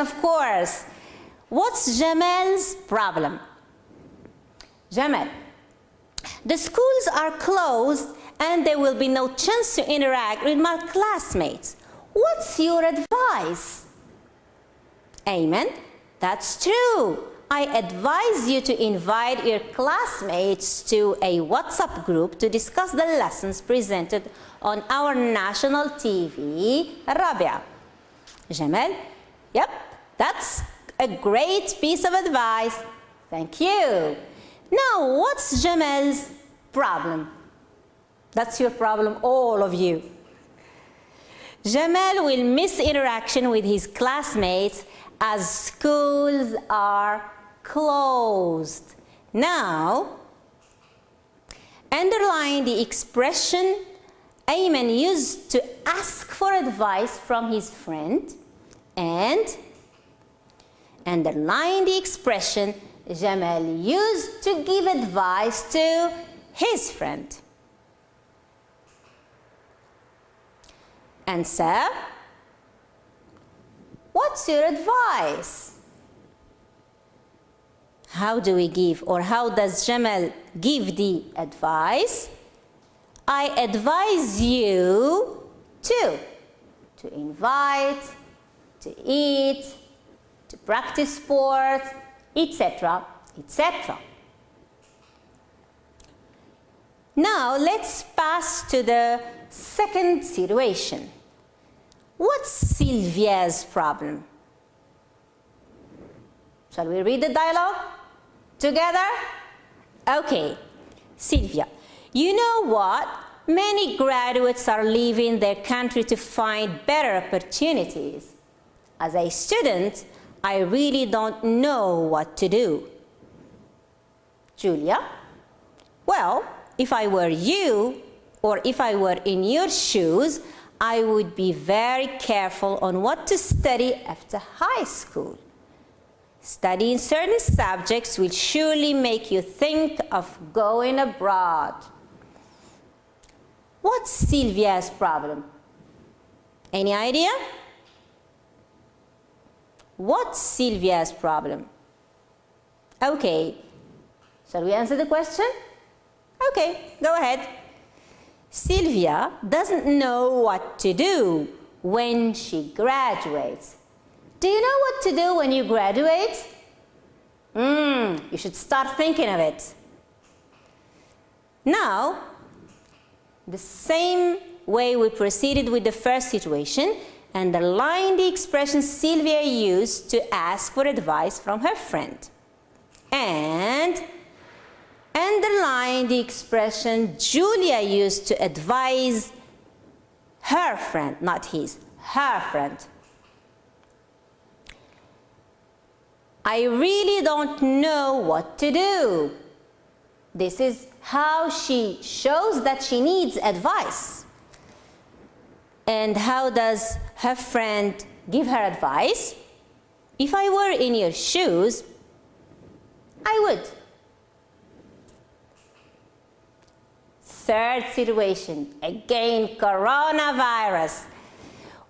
of course. What's Jamal's problem? Jamal, the schools are closed and there will be no chance to interact with my classmates. What's your advice? Amen. That's true. I advise you to invite your classmates to a WhatsApp group to discuss the lessons presented on our national TV, Rabia. Jamal, yep, that's a great piece of advice. Thank you. Now, what's Jamal's problem? That's your problem, all of you. Jamal will miss interaction with his classmates as schools are closed. Now, underline the expression Ayman used to ask for advice from his friend, and underline the expression Jamal used to give advice to his friend. Answer. What's your advice? How do we give, or how does Jamal give the advice? I advise you to invite, to eat, to practice sports, etc., etc. Now let's pass to the second situation. What's Sylvia's problem? Shall we read the dialogue together? Okay. Sylvia, you know what? Many graduates are leaving their country to find better opportunities. As a student, I really don't know what to do. Julia, well, if I were you, or if I were in your shoes, I would be very careful on what to study after high school. Studying certain subjects will surely make you think of going abroad. What's Sylvia's problem? Any idea? What's Sylvia's problem? Okay. Shall we answer the question? Okay, go ahead. Sylvia doesn't know what to do when she graduates. Do you know what to do when you graduate? You should start thinking of it. Now, the same way we proceeded with the first situation, underline the expression Sylvia used to ask for advice from her friend. And underline the expression Julia used to advise her friend, not his, her friend. I really don't know what to do. This is how she shows that she needs advice. And how does her friend give her advice? If I were in your shoes, I would. Third situation, again, coronavirus.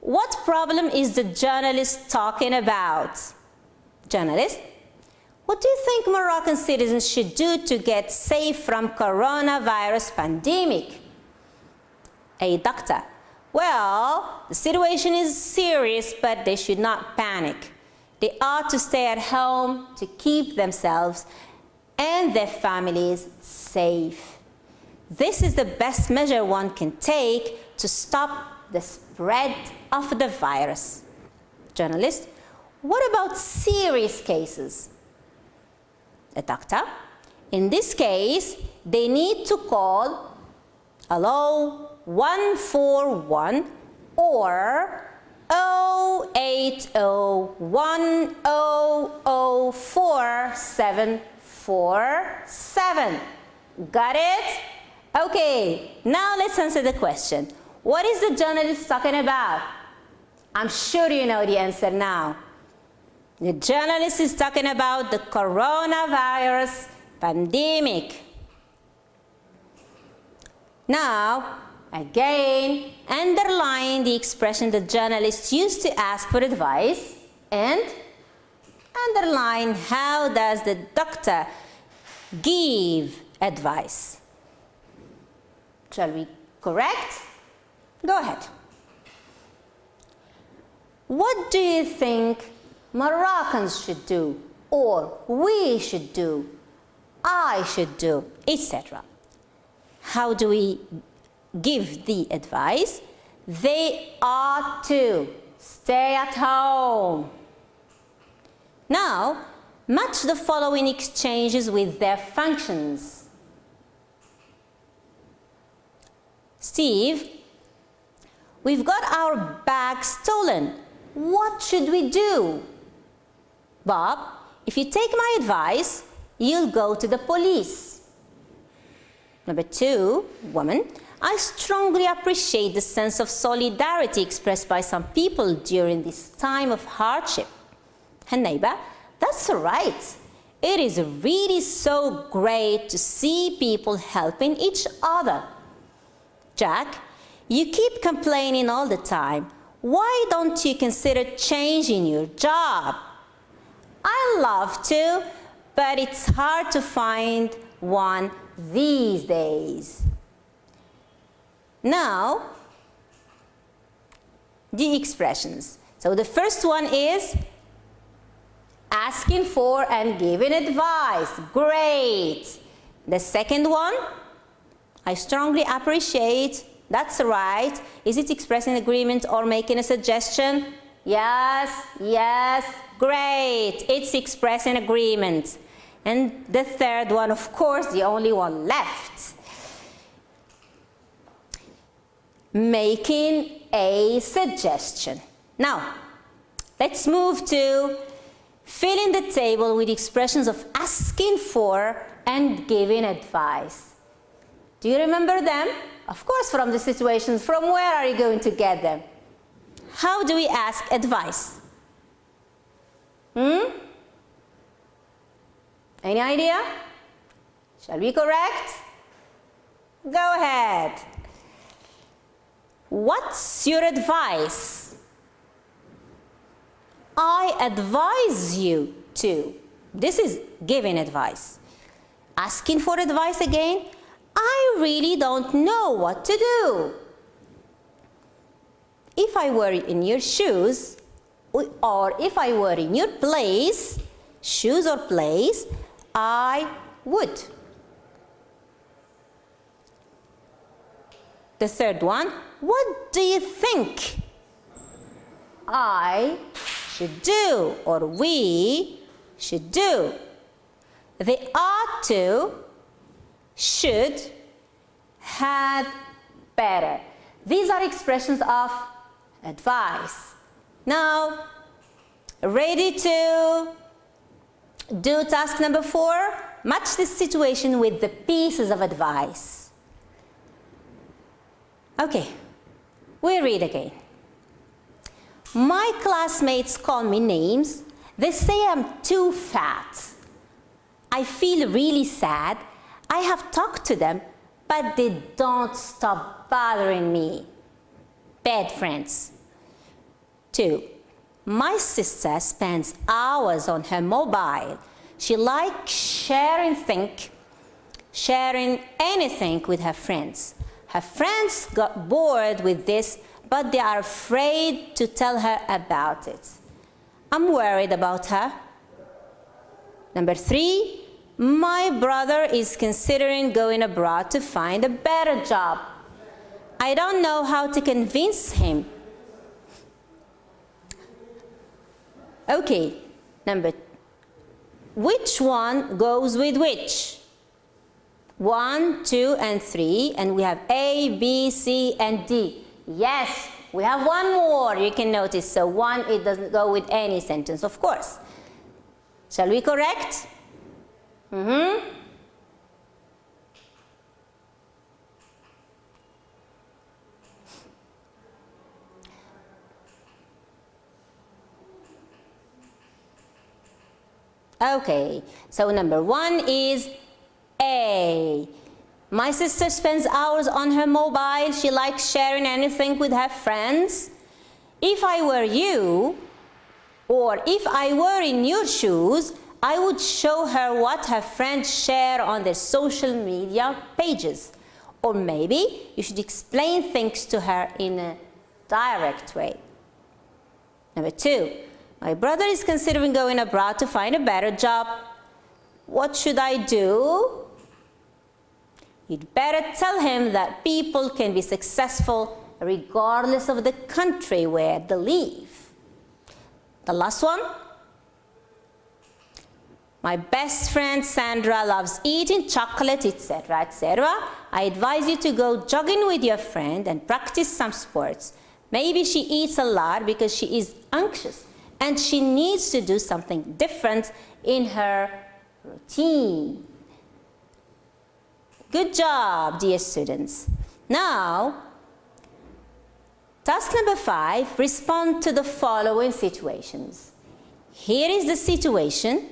What problem is the journalist talking about? Journalist, what do you think Moroccan citizens should do to get safe from coronavirus pandemic? A doctor, well, the situation is serious, but they should not panic. They ought to stay at home to keep themselves and their families safe. This is the best measure one can take to stop the spread of the virus. Journalist, what about serious cases? A doctor, in this case, they need to call, hello, 141 or 08010044747. Got it? Okay, now let's answer the question. What is the journalist talking about? I'm sure you know the answer now. The journalist is talking about the coronavirus pandemic. Now, again, underline the expression the journalist used to ask for advice. And underline, how does the doctor give advice? Shall we correct? Go ahead. What do you think Moroccans should do, or we should do, I should do, etc.? How do we give the advice? They ought to stay at home. Now, match the following exchanges with their functions. Steve, we've got our bag stolen. What should we do? Bob, if you take my advice, you'll go to the police. Number 2, woman, I strongly appreciate the sense of solidarity expressed by some people during this time of hardship. And neighbor, that's right. It is really so great to see people helping each other. Jack, you keep complaining all the time. Why don't you consider changing your job? I love to, but it's hard to find one these days. Now, the expressions. So the first one is asking for and giving advice. Great. The second one, I strongly appreciate. That's right. Is it expressing agreement or making a suggestion? Yes, yes, great. It's expressing agreement. And the third one, of course, the only one left. Making a suggestion. Now, let's move to filling the table with expressions of asking for and giving advice. Do you remember them? Of course, from the situations. From where are you going to get them? How do we ask advice? Any idea? Shall we correct? Go ahead. What's your advice? I advise you to. This is giving advice. Asking for advice again? I really don't know what to do. If I were in your shoes, or if I were in your place, shoes or place, I would. The third one, what do you think I should do or we should do? They ought to, should, had, better. These are expressions of advice. Now, ready to do task number 4? Match this situation with the pieces of advice. Okay, we read again. My classmates call me names. They say I'm too fat. I feel really sad. I have talked to them, but they don't stop bothering me. Bad friends. 2. My sister spends hours on her mobile. She likes sharing anything with her friends. Her friends got bored with this, but they are afraid to tell her about it. I'm worried about her. Number 3, my brother is considering going abroad to find a better job. I don't know how to convince him. Okay, which one goes with which? 1, 2, and 3, and we have A, B, C, and D. Yes, we have one more, you can notice. So 1, it doesn't go with any sentence, of course. Shall we correct? Okay, so number 1 is A. My sister spends hours on her mobile. She likes sharing anything with her friends. If I were you, Or if I were in your shoes, I would show her what her friends share on their social media pages. Or maybe you should explain things to her in a direct way. Number 2, my brother is considering going abroad to find a better job. What should I do? You'd better tell him that people can be successful regardless of the country where they live. The last one. My best friend Sandra loves eating chocolate, etc., etc. I advise you to go jogging with your friend and practice some sports. Maybe she eats a lot because she is anxious and she needs to do something different in her routine. Good job, dear students. Now, task number 5, respond to the following situations. Here is the situation.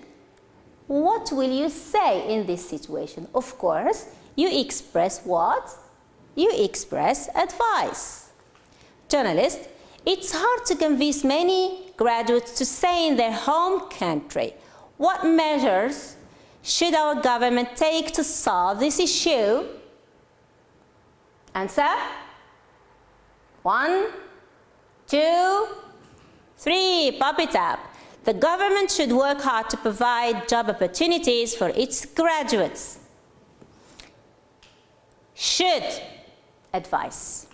What will you say in this situation? Of course, you express what? You express advice. Journalist, it's hard to convince many graduates to stay in their home country. What measures should our government take to solve this issue? Answer? 1, 2, 3, pop it up. The government should work hard to provide job opportunities for its graduates. Should advice.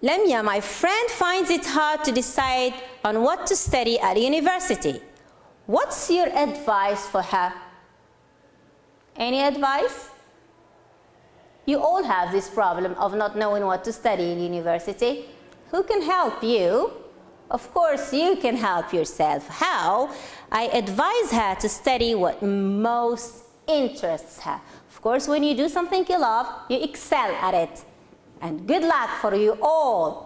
Lamia, my friend finds it hard to decide on what to study at university. What's your advice for her? Any advice? You all have this problem of not knowing what to study in university. Who can help you? Of course, you can help yourself. How? I advise her to study what most interests her. Of course, when you do something you love, you excel at it. And good luck for you all.